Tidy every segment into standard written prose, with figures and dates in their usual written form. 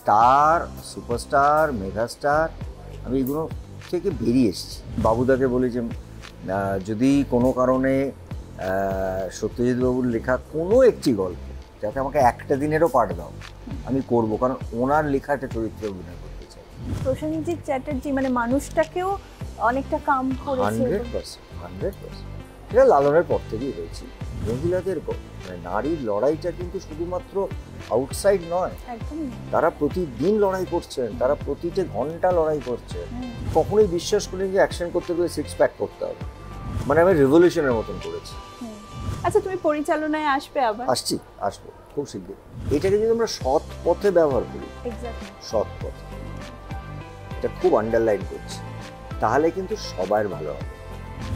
Star, superstar, megastar, আমি এগুলো থেকে বেরিয়ে এসেছি। বাবুদাকে বলি যে যদি কোনো কারণে সত্যজিৎ বাবুর লেখা কোনো একটি গল্প যাতে আমাকে একটা দিনেরও পাঠ দাও, আমি করব, কারণ ওনার লেখা একটা চরিত্রে অভিনয় করতে চাই। প্রসেনজিৎ চ্যাটার্জি মানে মানুষটাকেও অনেকটা কাম করেছে। 100%। এটা লালনের পর থেকেই হয়েছে। মহিলাদের মানে নারীর লড়াইটা কিন্তু শুধুমাত্র আউটসাইড নয়, তারা প্রতিদিন লড়াই করছেন, তারা প্রতিটা ঘন্টা লড়াই করছেন। কখনোই বিশ্বাস করি যে অ্যাকশন করতে গেলে 6 প্যাক করতে হবে, মানে আমি রেভলিউশনের মতন করেছি। আচ্ছা, তুমি পরিচালনায় আসবে আবার? আসবো খুব শীঘ্রই। এটাকে যদি আমরা সৎ পথে ব্যবহার করি, সৎ পথে, এটা খুব আন্ডারলাইন করছি, তাহলে কিন্তু সবার ভালো হবে।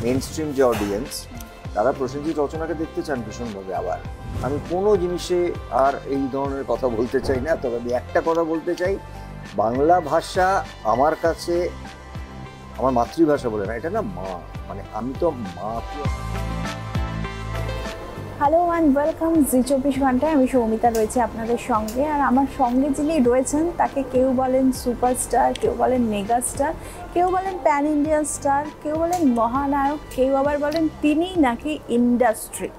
মেইন স্ট্রিম যে অডিয়েন্স, তারা প্রসেনজিৎ রচনাকে দেখতে চান ভীষণভাবে। আবার আমি কোনো জিনিসে আর এই ধরনের কথা বলতে চাই না, তবে আমি একটা কথা বলতে চাই, বাংলা ভাষা আমার কাছে আমার মাতৃভাষা বলে না, এটা না মা, মানে আমি তো মা। হ্যালো অ্যান্ড ওয়েলকাম জি 24 ঘন্টায়। আমি সৌমিতা রয়েছে আপনাদের সঙ্গে, আর আমার সঙ্গে যিনি রয়েছেন তাকে কেউ বলেন সুপারস্টার, কেউ বলেন মেগাস্টার, কেউ বলেন প্যান ইন্ডিয়ান স্টার, কেউ বলেন মহানায়ক, কেউ আবার বলেন তিনি নাকি ইন্ডাস্ট্রি।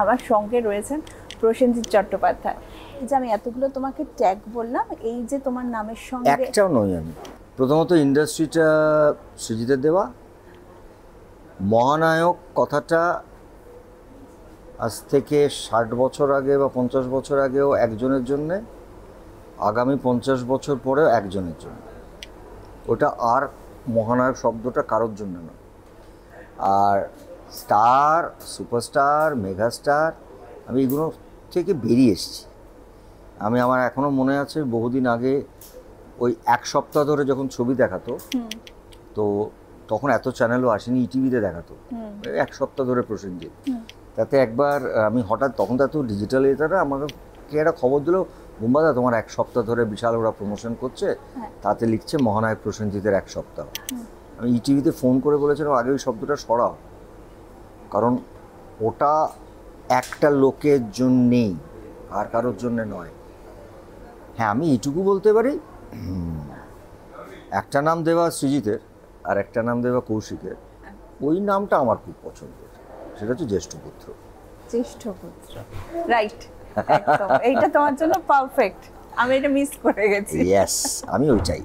আমার সঙ্গে রয়েছেন প্রসেনজিৎ চট্টোপাধ্যায়। এই যে আমি এতগুলো তোমাকে ট্যাগ বললাম, এই যে তোমার নামের সঙ্গে একটাও নই আমি। প্রথমত ইন্ডাস্ট্রিটা সৃজিতের দেওয়া, মহানায়ক কথাটা আজ থেকে 60 বছর আগে বা 50 বছর আগেও একজনের জন্যে, আগামী 50 বছর পরেও একজনের জন্য। ওটা আর মহানায়ক শব্দটা কারোর জন্য না। আর স্টার, সুপারস্টার, মেগাস্টার, আমি এগুলো থেকে বেরিয়ে এসেছি। আমার এখনও মনে আছে বহুদিন আগে ওই 1 সপ্তাহ ধরে যখন ছবি দেখাতো, তো তখন এত চ্যানেলও আসেনি, ইটিভিতে দেখাতো 1 সপ্তাহ ধরে প্রসেনজিৎ। তাতে একবার আমি হঠাৎ, তখন তো এত ডিজিটাল এটা না, আমাকে একটা খবর দিল, বুম্বাদা তোমার 1 সপ্তাহ ধরে বিশাল ওরা প্রমোশন করছে, তাতে লিখছে মহানায়ক প্রসেনজিতের 1 সপ্তাহ। আমি ইটিভিতে ফোন করে বলেছিলাম আগে ওই শব্দটা সরাও, কারণ ওটা একটা লোকের জন্যেই, আর কারোর জন্যে নয়। হ্যাঁ, আমি এইটুকু বলতে পারি, একটা নাম দেওয়া সৃজিতের আর একটা নাম দেওয়া কৌশিকের, ওই নামটা আমার খুব পছন্দ, সেটা হচ্ছে জ্যেষ্ঠপুত্র। রাইট, একদম এইটা তোমার জন্য পারফেক্ট। আমি এটা মিস করে গেছি। ইয়েস, আমি ওইটাই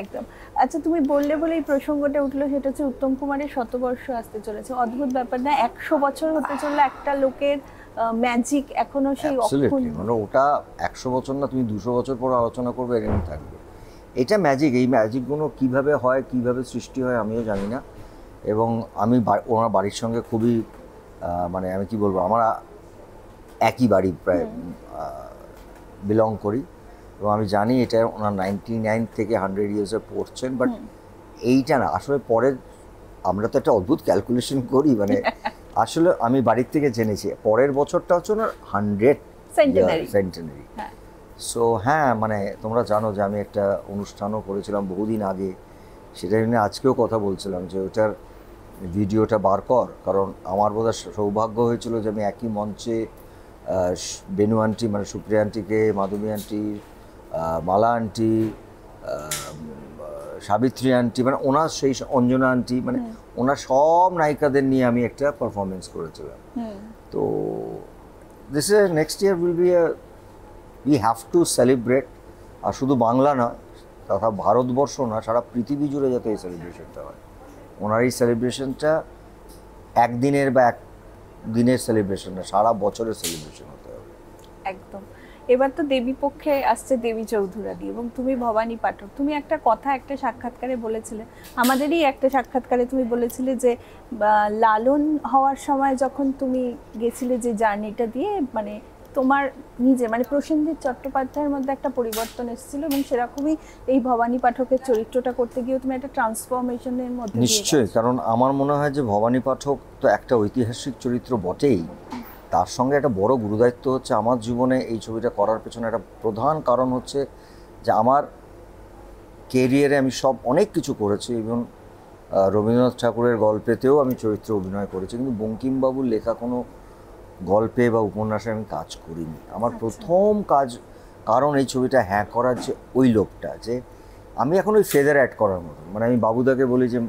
একদম। আচ্ছা, তুমি বললে বলে এই প্রসঙ্গটা উঠলো, সেটা হচ্ছে উত্তম কুমারের শতবর্ষ আসতে চলেছে। অদ্ভুত ব্যাপার না, 100 বছর হতে চললে একটা লোকের ম্যাজিক এখনো সেই অক্ষুণ্ণ। মানে ওটা 100 বছর না, তুমি 200 বছর পর আলোচনা করবে, এরকম থাকবে। এটা ম্যাজিক। এই ম্যাজিকগুলো কীভাবে হয়, কীভাবে সৃষ্টি হয় আমিও জানি না। এবং আমি ওনার বাড়ির সঙ্গে খুবই মানে আমি কি বলবো, আমরা একই বাড়ি প্রায় বিলং করি, এবং আমি জানি এটা ওনার 99 থেকে 100 ইয়ার্সে পড়ছেন। বাট এইটা না, আসলে পরের, আমরা তো একটা অদ্ভুত ক্যালকুলেশন করি, মানে আসলে আমি বাড়ির থেকে জেনেছি পরের বছরটা হচ্ছে ওনার 100 সেন্টেনারি। সো হ্যাঁ, মানে তোমরা জানো যে আমি একটা অনুষ্ঠানও করেছিলাম বহুদিন আগে, সেটা নিয়ে আজকেও কথা বলছিলাম যে ওটার ভিডিওটা বার কর, কারণ আমার বোধহয় সৌভাগ্য হয়েছিল যে আমি একই মঞ্চে বেনু আন্টি, মানে সুপ্রিয়া আন্টিকে, মাধবী আন্টি, মালা আন্টি, সাবিত্রী আন্টি, মানে ওনার সেই অঞ্জনা আন্টি, মানে ওনার সব নায়িকাদের নিয়ে আমি একটা পারফরমেন্স করেছিলাম। তো this is next year will be we have to celebrate. আর শুধু বাংলা নয়, তথা ভারতবর্ষ না, সারা পৃথিবী জুড়ে যাতে এই সেলিব্রেশনটা হয়। ওনার এই সেলিব্রেশনটা একদিনের বা একদিনের সেলিব্রেশন না, সারা বছরের সেলিব্রেশন হতে হবে। একদম। এবার তো দেবী পক্ষে আসছে দেবী চৌধুরানী, এবং তুমি ভবানী পাঠক। তুমি একটা কথা একটা সাক্ষাৎকারে বলেছিলে, আমাদেরই একটা সাক্ষাৎকারে তুমি বলেছিলে যে লালন হওয়ার সময় যখন তুমি গেছিলে যে জার্নিটা দিয়ে, মানে তোমার নিজে, মানে প্রসেনজিৎ চট্টোপাধ্যায়ের মধ্যে একটা পরিবর্তন এসেছিল, এবং সেরকমই এই ভবানী পাঠকের চরিত্রটা করতে গিয়েও তুমি একটা ট্রান্সফরমেশনের মধ্যে। নিশ্চয়ই, কারণ আমার মনে হয় যে ভবানী পাঠক তো একটা ঐতিহাসিক চরিত্র বটেই, তার সঙ্গে একটা বড় গুরুদায়িত্ব হচ্ছে আমার জীবনে এই ছবিটা করার পেছনে একটা প্রধান কারণ হচ্ছে যে আমার কেরিয়ারে আমি অনেক কিছু করেছি, এবং রবীন্দ্রনাথ ঠাকুরের গল্পেতেও আমি চরিত্র অভিনয় করেছি, কিন্তু বঙ্কিমবাবুর লেখা কোনো গল্পে বা উপন্যাসে আমি কাজ করিনি। আমার প্রথম কাজ কারণ এই ছবিটা হ্যাঁ করার যে ওই লোকটা, যে আমি এখন ওই ফেদার অ্যাড করার মতো, মানে আমি বাবুদাকে বলি যে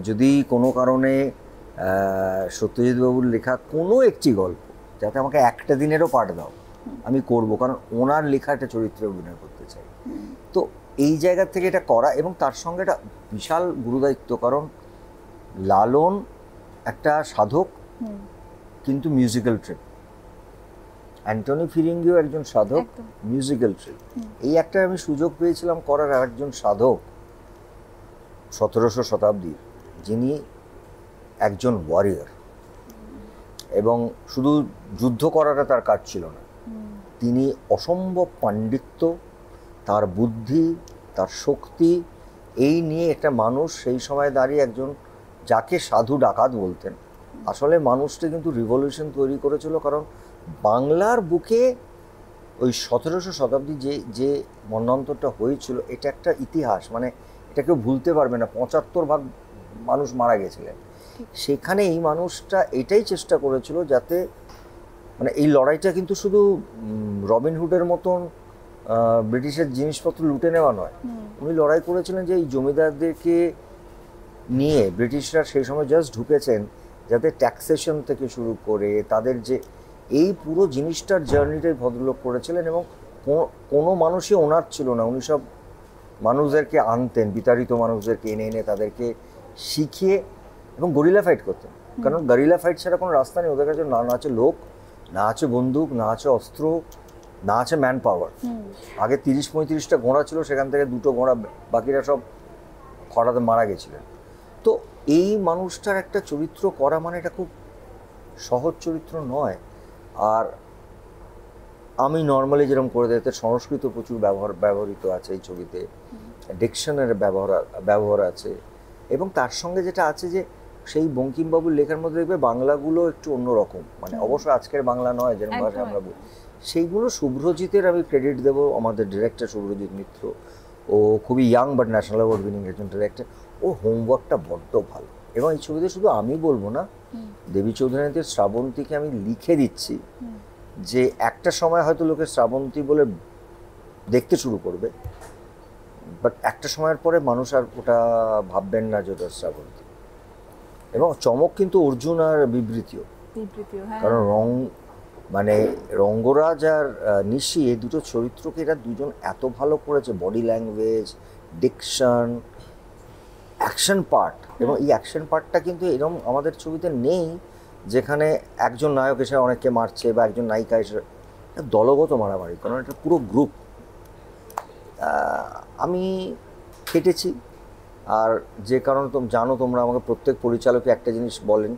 যদি কোনো কারণে সত্যজিৎ বাবুর লেখা কোনো একটি গল্প যাতে আমাকে একটা দিনেরও পাঠ দাও, আমি করব, কারণ ওনার লেখা একটা চরিত্রে অভিনয় করতে চাই। তো এই জায়গা থেকে এটা করা, এবং তার সঙ্গে একটা বিশাল গুরুদায়িত্ব, কারণ লালন একটা সাধক কিন্তু মিউজিক্যাল ট্রিপ, অ্যান্টনি ফিরিঙ্গিও একজন সাধক, মিউজিক্যাল ট্রিপ। এই একটা আমি সুযোগ পেয়েছিলাম করার আরেকজন সাধক 1700 শতাব্দীর, যিনি একজন ওয়ারিয়র, এবং শুধু যুদ্ধ করাটা তার কাজ ছিল না, তিনি অসম্ভব পাণ্ডিত্য, তার বুদ্ধি, তার শক্তি, এই নিয়ে একটা মানুষ সেই সময় দাঁড়িয়ে একজন যাকে সাধু ডাকাত বলতেন, আসলে মানুষটা কিন্তু রিভলিউশন তৈরি করেছিল। কারণ বাংলার বুকে ওই 1700 শতাব্দী যে মন্বন্তরটা হয়েছিল, এটা একটা ইতিহাস, মানে এটা কেউ ভুলতে পারবে না। 75% মানুষ মারা গেছিলেন সেখানে। এই মানুষটা এটাই চেষ্টা করেছিল যাতে, মানে এই লড়াইটা কিন্তু শুধু রবিনহুডের মতন ব্রিটিশের জিনিসপত্র লুটে নেওয়া নয়, উনি লড়াই করেছিলেন যে এই জমিদারদেরকে নিয়ে ব্রিটিশরা সেই সময় জাস্ট ঢুকেছেন, যাতে ট্যাক্সেশন থেকে শুরু করে তাদের যে এই পুরো জিনিসটার জার্নিটাই ভদ্রলোক করেছিলেন, এবং কোনো মানুষই ওনার ছিল না। উনি সব মানুষদেরকে আনতেন, বিতাড়িত মানুষদেরকে এনে এনে তাদেরকে শিখিয়ে, এবং গরিলা ফাইট করতেন। কারণ গরিলা ফাইট ছাড়া কোনো রাস্তা নেই ওদের কাছে, না আছে লোক, না আছে বন্দুক, না আছে অস্ত্র, না আছে ম্যান পাওয়ার। আগে 30-35টা ঘোড়া ছিল, সেখান থেকে 2টো ঘোড়া, বাকিরা সব খরাতে মারা গেছিলেন। তো এই মানুষটার একটা চরিত্র করা মানে এটা খুব সহজ চরিত্র নয়। আর আমি নর্মালি যেরকম করে দিতে, সংস্কৃত প্রচুর ব্যবহৃত আছে এই ছবিতে, ডিকশনের ব্যবহার আছে, এবং তার সঙ্গে যেটা আছে যে সেই বঙ্কিমবাবুর লেখার মধ্যে দেখবে বাংলাগুলো একটু অন্যরকম, মানে অবশ্য আজকের বাংলা নয় যেরকম ভাষা আমরা বলি, সেইগুলো শুভ্রজিতের আমি ক্রেডিট দেবো, আমাদের ডিরেক্টর শুভ্রজিৎ মিত্র। ও খুবই young but national award winning একজন ডিরেক্টর। ও হোমওয়ার্কটা বড্ড ভালো, এবং এই ছবিতে শুধু আমি বলবো না, দেবী চৌধুরীদের শ্রাবন্তীকে আমি লিখে দিচ্ছি যে একটা সময় হয়তো লোকে শ্রাবন্তী বলে দেখতে শুরু করবে, বাট একটা সময়ের পরে মানুষ আর ওটা ভাববেন না যে ওটা শ্রাবন্তী। এবং চমক কিন্তু অর্জুন আর বিবৃতিও, কারণ মানে রঙ্গরাজ আর নিশি, এই দুটো চরিত্রকে এরা দুজন এত ভালো করেছে, body language, diction, action part. এবং এই অ্যাকশন পার্টটা কিন্তু এরকম আমাদের ছবিতে নেই, যেখানে একজন নায়ক এসে অনেককে মারছে বা একজন নায়িকা এসে, দলগত মারামারি, কারণ এটা পুরো গ্রুপ। আমি খেটেছি, আর যে কারণে জানো তোমরা, আমাকে প্রত্যেক পরিচালকে একটা জিনিস বলেন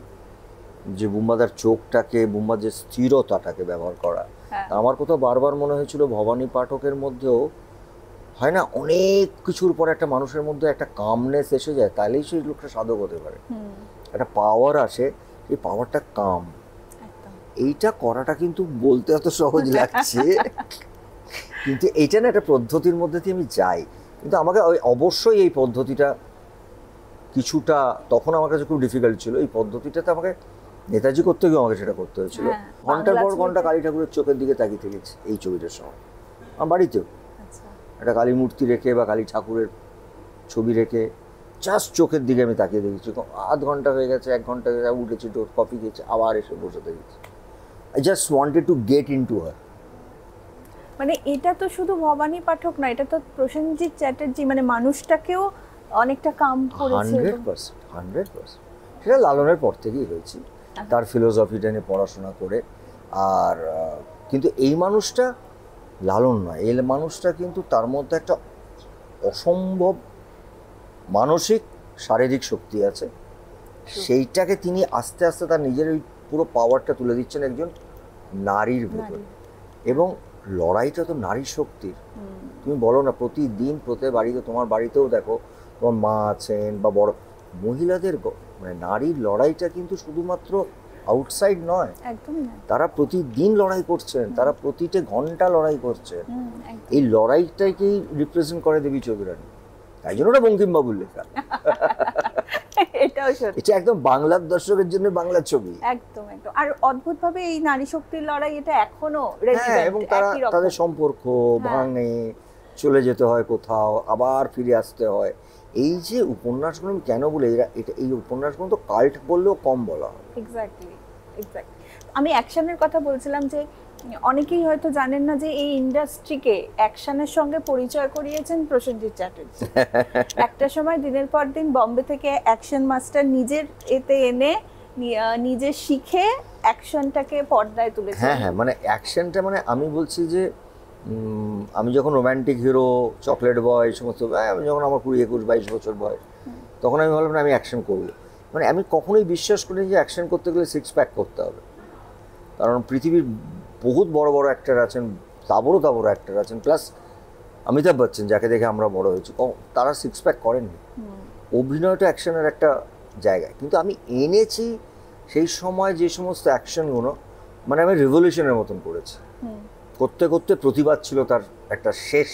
যে বুম্বাদার চোখটাকে, বুম্বার যে স্থিরতাটাকে ব্যবহার করা। আমার কোথাও বারবার মনে হয়েছিল ভবানী পাঠকের মধ্যেও হয় না, অনেক কিছুর পর একটা মানুষের মধ্যে একটা কামনেস এসে যায়, তাহলেই সেই লোকটা সাধক হতে পারে। একটা পাওয়ার আসে, এই পাওয়ারটা কাম, এইটা করাটা কিন্তু বলতে এত সহজ লাগছে, কিন্তু এইটা না একটা পদ্ধতির মধ্যে দিয়ে আমি যাই। কিন্তু আমাকে অবশ্যই এই পদ্ধতিটা কিছুটা তখন আমার কাছে খুব ডিফিকাল্ট ছিল। এই পদ্ধতিটাতে আমাকে নেতাজি করতে গিয়ে আমাকে সেটা করতে হয়েছিল। ঘন্টার পর ঘন্টা কালী ঠাকুরের চোখের দিকে তাকিয়ে থেকেছি এই ছবিটার সময়। আমার বাড়িতেও একটা কালী মূর্তি রেখে বা কালী ঠাকুরের ছবি রেখে জাস্ট চোখের দিকে আমি তাকিয়ে দেখেছি। আধ ঘন্টা হয়ে গেছে, 1 ঘন্টা হয়ে গেছে, উঠেছি, কফি খেয়েছি, আবার এসে বসে দেখেছি। I just wanted to get into her. মানে এটা তো শুধু ভবানী পাঠক না, এটা তো প্রসেনজিৎ চ্যাটার্জি, মানে মানুষটাকেও অনেকটা কাম করেছে। 100%। সেটা লালনের পর থেকেই হয়েছে, তার ফিলোসফিটা নিয়ে পড়াশোনা করে। আর কিন্তু এই মানুষটা লালন নয়, এই মানুষটা কিন্তু তার মধ্যে একটা অসম্ভব মানসিক শারীরিক শক্তি আছে, সেইটাকে তিনি আস্তে আস্তে তার নিজের ওই পুরো পাওয়ারটা তুলে দিচ্ছেন একজন নারীর ভেতরে। এবং লড়াইটা তো নারী শক্তির। তুমি বলো না, প্রতিদিন প্রত্যেক বাড়িতে, তোমার বাড়িতেও দেখো, তোমার মা আছেন বা বড় মহিলাদের, মানে নারীর লড়াইটা কিন্তু শুধুমাত্র আউটসাইড নয়, তারা প্রতিদিন লড়াই করছেন, তারা প্রতিটা ঘন্টা লড়াই করছেন। এই লড়াইটাকেই রিপ্রেজেন্ট করে দেবী চৌধুরানী, তাই জন্য ওটা বঙ্কিমবাবুর লেখা। এটাও সত্যি, এটা একদম বাংলার দর্শকের জন্য বাংলার ছবি। একদম একদম। আর অদ্ভুতভাবে এই নারী শক্তির লড়াই এটা এখনো হ্যাঁ, রেলিভেন্ট, এবং তারা একই রকম। তাদের সম্পর্ক ভাঙে, চলে যেতে হয় কোথাও, আবার ফিরে আসতে হয়। এই যে উপন্যাসগুলো আমি কেন বলি, এই উপন্যাসগুলো তো কাল্ট বললেও কম বলা হয়। Exactly, exactly. আমি অ্যাকশনের কথা বলছিলাম যে অনেকেই হয়তো জানেন না যে এই ইন্ডাস্ট্রিকে অ্যাকশনের সঙ্গে পরিচয় করিয়েছেন প্রসেনজিৎ চ্যাটার্জি। একটা সময় দিনের পর দিন বম্বে থেকে অ্যাকশন মাস্টার নিজের এতে এনে নিজে শিখে অ্যাকশনটাকে পর্দায় তুলেছেন। হ্যাঁ হ্যাঁ, মানে অ্যাকশনটা, মানে আমি বলছি যে আমি যখন রোম্যান্টিক হিরো, চকলেট বয়, এই সমস্ত, আমি যখন আমার 20, 21, 22 বছর বয়স, তখন আমি ভাবলাম না আমি অ্যাকশন করবো। মানে আমি কখনোই বিশ্বাস করিনি যে অ্যাকশন করতে গেলে সিক্স প্যাক করতে হবে। কারণ পৃথিবীর বহুত বড় বড় অ্যাক্টর আছেন, তাবড়ো তাবড়ো অ্যাক্টর আছেন, প্লাস অমিতাভ বচ্চন যাকে দেখে আমরা বড় হয়েছি, তারা সিক্স প্যাক করেননি। অভিনয়টা অ্যাকশনের একটা জায়গায়, কিন্তু আমি এনেছি সেই সময় যে সমস্ত অ্যাকশনগুলো, মানে আমি রেভলিউশনের মতন করেছি। করতে করতে প্রতিবাদ ছিল তার একটা শেষ,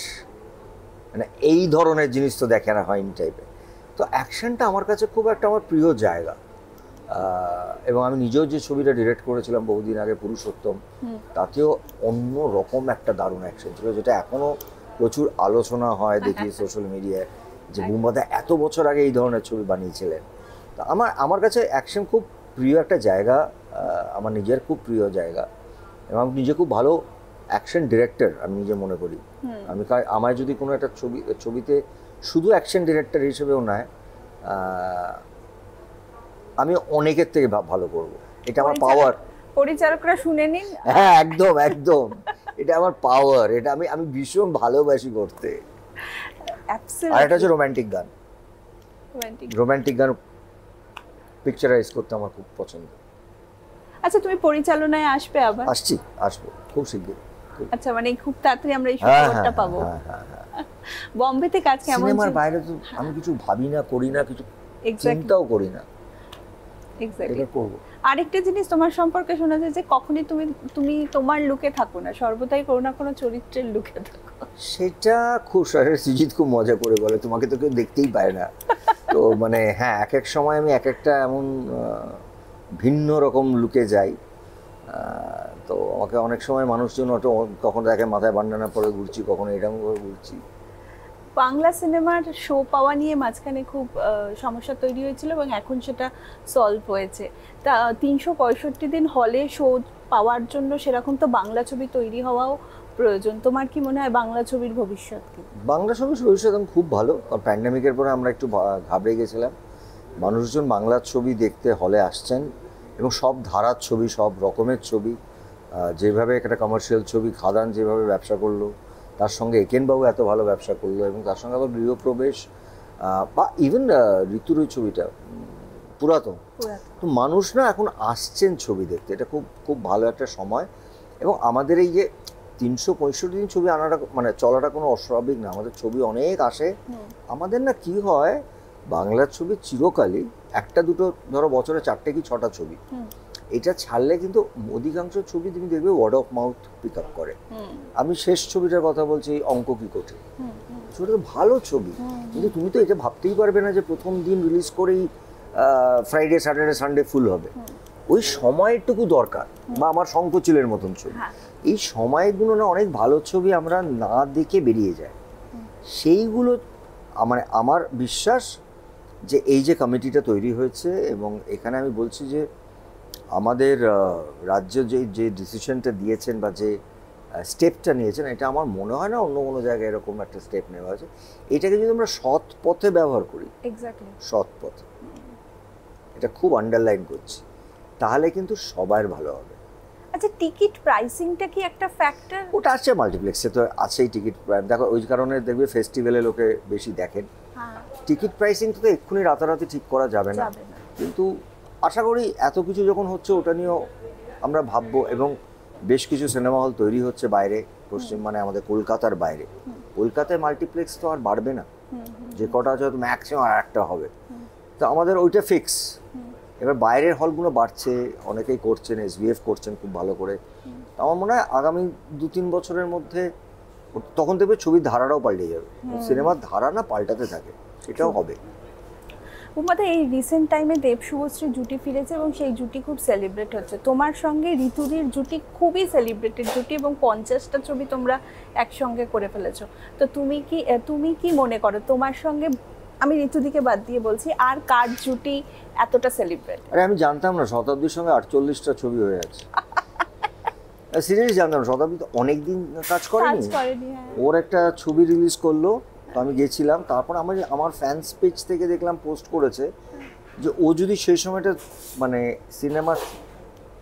মানে এই ধরনের জিনিস তো দেখে না হয়নি টাইপের। তো অ্যাকশনটা আমার কাছে খুব একটা আমার প্রিয় জায়গা। এবং আমি নিজেও যে ছবিটা ডিরেক্ট করেছিলাম বহুদিন আগে, পুরুষোত্তম, তাতেও অন্য রকম একটা দারুণ অ্যাকশন ছিল, যেটা এখনো প্রচুর আলোচনা হয় দেখি সোশ্যাল মিডিয়ায়, যে বুম্বাদা এত বছর আগে এই ধরনের ছবি বানিয়েছিলেন। তো আমার কাছে অ্যাকশন খুব প্রিয় একটা জায়গা, আমার নিজের খুব প্রিয় জায়গা, এবং আমি নিজে খুব ভালো অ্যাকশন ডিরেক্টর আমি নিজে মনে করি। আমায় যদি কোনো একটা ছবিতে শুধু অ্যাকশন ডিরেক্টর হিসেবেও নয়, আমি অনেকের থেকে ভালো করব, এটা আমার পাওয়ার। পরিচালকরা শুনে নিন। হ্যাঁ, একদম একদম, এটা আমার পাওয়ার, এটা আমি ভীষণ ভালোবাসি করতে। আর এটা হচ্ছে রোম্যান্টিক গান, রোম্যান্টিক গান পিকচারাইজ করতে আমার খুব পছন্দ। আচ্ছা, তুমি পরিচালনায় আসবে আবার? আসবো খুব শিগগিরই। আচ্ছা, মানে খুব তাড়াতাড়ি আমরা এই সুযোগটা পাবো। বম্বেতে কাজ কেমন? সিনেমার বাইরে তো আমি কিছু ভাবি না, করি না, কিছু চিন্তাও করি না। এক্স্যাক্টলি। আরেকটা জিনিস তোমার সম্পর্কে শোনা যায় যে কখনই তুমি তোমার লুকে থাকো না, সর্বদাই কোনো না কোনো চরিত্রের লুকে থাকো। সেটা খুব সৃজিত খুব মজা করে বলে, তোমাকে তো কেউ দেখতেই পায় না। তো মানে হ্যাঁ, এক এক সময় আমি এক একটা এমন ভিন্ন রকম লুকে যাই। তো আমাকে অনেক সময় মানুষজন কখনো দেখে মাথায় বান্ডানা পরে ঘুরছি, কখনো এরকম করে ঘুরছি। বাংলা সিনেমার শো পাওয়া নিয়ে মাঝখানে খুব সমস্যা তৈরি হয়েছিল এবং এখন সেটা সলভ হয়েছে। তা 365 দিন হলে শো পাওয়ার জন্য সেরকম তো বাংলা ছবি তৈরি হওয়াও প্রয়োজন। তোমার কি মনে হয় বাংলা ছবির ভবিষ্যৎ কি? বাংলা ছবির ভবিষ্যৎ খুব ভালো। প্যান্ডেমিকের পরে আমরা একটু ঘাবড়ে গেছিলাম। মানুষজন বাংলা ছবি দেখতে হলে আসছেন, এবং সব ধারার ছবি, সব রকমের ছবি, যেভাবে একটা কমার্শিয়াল ছবি খাদান যেভাবে ব্যবসা করলো, তার সঙ্গে একেনবাবু এত ভালো ব্যবসা করলো, এবং তার সঙ্গে আবার গৃহপ্রবেশ বা ইভেন ঋতুর ওই ছবিটা পুরাতন, তো মানুষ না এখন আসছেন ছবি দেখতে। এটা খুব খুব ভালো একটা সময়। এবং আমাদের এই যে 365 দিন ছবি আনাটা, মানে চলাটা কোনো অস্বাভাবিক না। আমাদের ছবি অনেক আসে। আমাদের না কি হয়, বাংলার ছবি চিরকালই একটা দুটো, ধরো বছরে 4টে কি 6টা ছবি, এটা ছাড়লে কিন্তু অধিকাংশ ছবি তুমি দেখবে word of mouth pick up করে। আমি শেষ ছবিটার কথা বলছি, অঙ্ক কি কঠিন। ছবিটা তো ভালো ছবি, কিন্তু তুমি তো এটা ভাবতেই পারবে না যে প্রথম দিন রিলিজ করেই ফ্রাইডে, স্যাটারডে, সানডে ফুল হবে। ওই সময়টুকু দরকার। বা আমার শঙ্কচিলের মতন ছবি, এই সময়গুলো না অনেক ভালো ছবি আমরা না দেখে বেরিয়ে যায়। সেইগুলো আমার বিশ্বাস যে এই যে কমিটিটা তৈরি হয়েছে, এবং এখানে আমি বলছি যে আমাদের রাজ্য যে ডিসিশনটা দিয়েছেন বা যে স্টেপটা নিয়েছেন, এটা আমার মনে হয় না অন্য কোনো জায়গায় এরকম একটা স্টেপ নেওয়া হয়েছে। এটাকে যদি আমরা সৎ পথে ব্যবহার করি, সৎ পথে, এটা খুব আন্ডারলাইন করছি, তাহলে কিন্তু সবার ভালো হবে। আচ্ছা, টিকিট প্রাইসিংটা কি একটা ফ্যাক্টর? ওটা আছে, মাল্টিপ্লেক্সে তো আছেই টিকিট। দেখো, ওই কারণে দেখবে ফেস্টিভ্যালে লোকে বেশি দেখেন। টিকিট প্রাইসিং তো এক্ষুনি রাতারাতি ঠিক করা যাবে না, কিন্তু আশা করি এত কিছু যখন হচ্ছে ওটা নিয়েও আমরা ভাববো। এবং বেশ কিছু সিনেমা হল তৈরি হচ্ছে বাইরে, মানে আমাদের কলকাতার বাইরে। কলকাতায় মাল্টিপ্লেক্স তো আর বাড়বে না, যে কটা আছে হয়তো ম্যাক্সিমাম আর একটা হবে। তো আমাদের ওইটা ফিক্স। এবার বাইরের হলগুলো বাড়ছে, অনেকেই করছেন, SBF করছেন খুব ভালো করে। আমার মনে হয় আগামী 2-3 বছরের মধ্যে তখন দেখবে ছবির ধারাটাও পাল্টে যাবে। সিনেমার ধারা না পাল্টাতে থাকে, সেটাও হবে। উমাদা, এই রিসেন্ট টাইমে দেব শুভশ্রী জুটি ফিরেছে এবং সেই জুটি খুব সেলিব্রেট হচ্ছে। তোমার সঙ্গে ঋতুদির জুটি খুবই সেলিব্রেটেড জুটি এবং 50টা ছবি তোমরা একসঙ্গে করে ফেলেছো। তো তুমি কি মনে করো তোমার সঙ্গে, আমি ঋতুদিকে বাদ দিয়ে বলছি, আর কার জুটি এতটা সেলিব্রেট? আরে আমি জানতাম না শতাব্দীর সঙ্গে 48টা ছবি হয়ে আছে। সিরিয়াসলি জানতাম না, শতাব্দী তো অনেকদিন কাজ করেনি। ওর একটা ছবি রিলিজ করলো, তো আমি গেছিলাম। তারপর আমার ফ্যান্স পেজ থেকে দেখলাম পোস্ট করেছে যে ও যদি সেই সময়টা মানে সিনেমা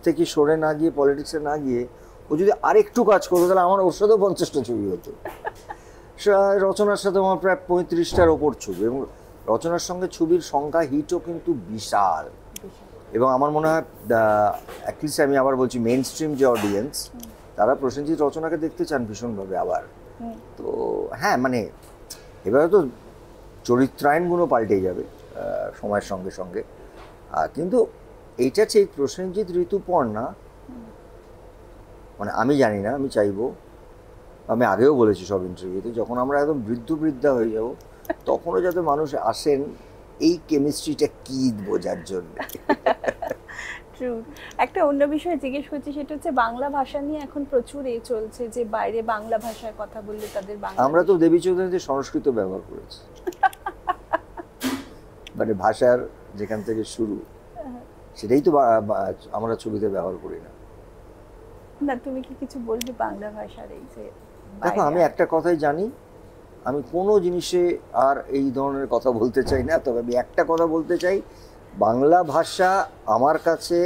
থেকে সরে না গিয়ে, পলিটিক্সে না গিয়ে, ও যদি আরেকটু কাজ করতো তাহলে আমার ওর সাথেও 50টা ছবি হতো। রচনার সাথে আমার প্রায় 35টার ওপর ছবি, এবং রচনার সঙ্গে ছবির সংখ্যা হিটও কিন্তু বিশাল। এবং আমার মনে হয় অ্যাটলিস্ট আমি আবার বলছি মেইন স্ট্রিম যে অডিয়েন্স, তারা প্রসেনজিৎ রচনাকে দেখতে চান ভীষণভাবে আবার। তো হ্যাঁ, মানে এবারে তো চরিত্রায়নগুলো পাল্টে যাবে সময়ের সঙ্গে সঙ্গে। কিন্তু এইটা ঠিক প্রসেনজিৎ ঋতুপর্ণা, মানে আমি জানি না, আমি চাইবো, আমি আগেও বলেছি সব ইন্টারভিউতে, যখন আমরা একদম বৃদ্ধা হয়ে যাব তখনও যাতে মানুষ আসেন এই কেমিস্ট্রিটা কি বোঝার জন্য। ট্রু। একটা অন্য বিষয়ে জিজ্ঞেস করছি, সেটা হচ্ছে বাংলা ভাষা নিয়ে এখন প্রচুর চলছে যে বাইরে বাংলা ভাষায় কথা বললে তাদের বাংলা। আমরা তো দেবী চৌধুরীতে সংস্কৃত ব্যবহার করেছি, মানে ভাষার যেখান থেকে শুরু সেটাই তো আমরা ছবিতে ব্যবহার করি না। না, তুমি কি কিছু বলবে বাংলা ভাষার এই যে? দেখো, আমি একটা কথাই জানি, আমি কোনো জিনিসে আর এই ধরনের কথা বলতে চাই না। তবে আমি একটা কথা বলতে চাই, বাংলা ভাষা আমার কাছে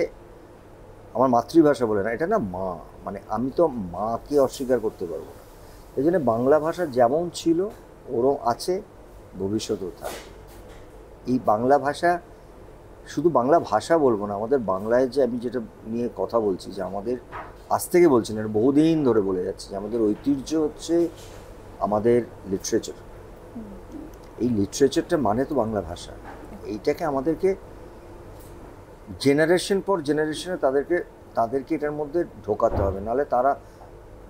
আমার মাতৃভাষা বলে না, এটা না মা, মানে আমি তো মাকে অস্বীকার করতে পারবো না। এই জন্য বাংলা ভাষা যেমন ছিল ওরম আছে, ভবিষ্যতেও থাকবে। এই বাংলা ভাষা, শুধু বাংলা ভাষা বলবো না, আমাদের বাংলায় যে আমি যেটা নিয়ে কথা বলছি, যে আমাদের আজ থেকে বলছি না, বহুদিন ধরে বলে যাচ্ছি যে আমাদের ঐতিহ্য হচ্ছে আমাদের লিটারেচার। এই লিটারেচারটা মানে তো বাংলা ভাষা। এইটাকে আমাদেরকে জেনারেশন পর জেনারেশনে তাদেরকে এটার মধ্যে ঢোকাতে হবে, নাহলে তারা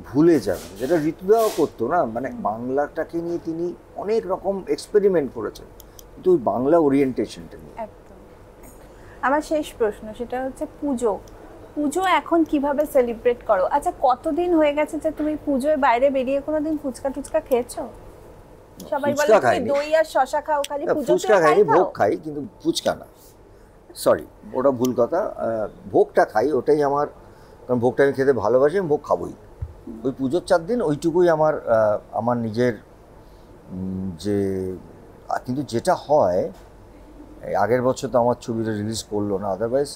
ভুলে যাবে। যেটা ঋতুদাও করতো না, মানে বাংলাটাকে নিয়ে তিনি অনেক রকম এক্সপেরিমেন্ট করেছেন, কিন্তু ওই বাংলা ওরিয়েন্টেশনটা নিয়ে। একদম। আমার শেষ প্রশ্ন, সেটা হচ্ছে পুজো এখন কিভাবে সেলিব্রেট করো? আচ্ছা, কতদিন হয়ে গেছে যে তুমি পুজোয় বাইরে বেরিয়ে কোনোদিন ফুচকা টুচকা খেয়েছো? সবাই বলে তুমি দই আর শশা খাও, খালি ফুচকা খাই, ভোগ খাই, কিন্তু ফুচকা না, সরি ওটা ভুল কথা। ভোগটা খাই, ওটাই আমার, কারণ ভোগটা আমি খেতে ভালোবাসি, আমি ভোগ খাবোই। ওই পুজোর 4 দিন ওইটুকুই আমার নিজের যে। কিন্তু যেটা হয়, আগের বছর তো আমার ছবিটা রিলিজ করলো না, আদারওয়াইজ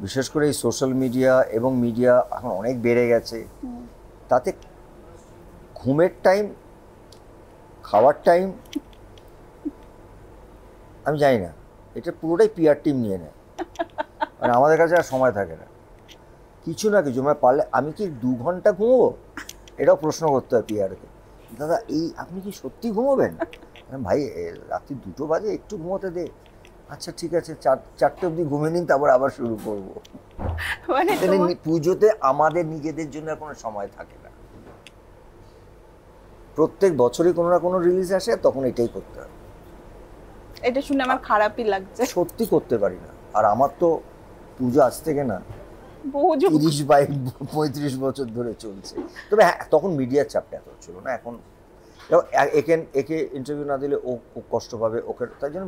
বিশেষ করে এই সোশ্যাল মিডিয়া এবং মিডিয়া এখন অনেক বেড়ে গেছে, তাতে ঘুমের টাইম, খাওয়ার টাইম, আমি জানি না, এটা পুরোটাই পিআর টিম নিয়ে নেয়। মানে আমাদের কাছে আর সময় থাকে না, কিছু না কিছু, মানে পারলে আমি কি 2 ঘন্টা ঘুমোবো, এটাও প্রশ্ন করতে হয় পিআরকে। দাদা আপনি কি সত্যি ঘুমোবেন? ভাই রাত্রি 2টো বাজে, একটু ঘুমোতে দে। আচ্ছা ঠিক আছে, 4টে অবধি ঘুমিয়ে নিন, তারপর আবার শুরু করবো। মানে পুজোতে আমাদের নিজেদের জন্য কোনো সময় থাকে না। প্রত্যেক বছরই কোনো না কোনো রিলিজ আসে, তখন এটাই করতে হবে। এটা শুনে আমার খারাপই লাগছে, সত্যি করতে পারি না। আর আমার তো পুজো আজ থেকে না, 30-35 বছর ধরে চলছে। তবে হ্যাঁ, তখন মিডিয়ার চাপটা এত ছিল না। এখন একে ইন্টারভিউ না দিলে ও কষ্ট পাবে, ওকে, তাই জন্য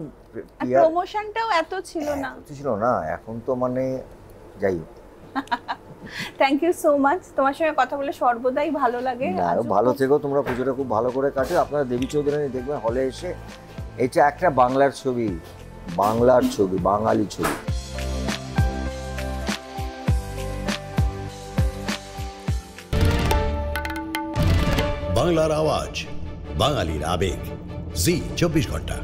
প্রমোশনটাও এত ছিল না। এখন তো মানে যাই হোক। থ্যাংক ইউ সো মাচ, তোমার সঙ্গে কথা বলে সর্বদাই ভালো লাগে। আরো ভালো থেকো তোমরা, পুজোটা খুব ভালো করে কাটে। আপনারা দেবী চৌধুরী দেখবেন হলে এসে, এটা একটা বাংলার ছবি, বাঙালি ছবি। বাংলার আওয়াজ, বাঙালির আবেগ, জি 24 ঘন্টা।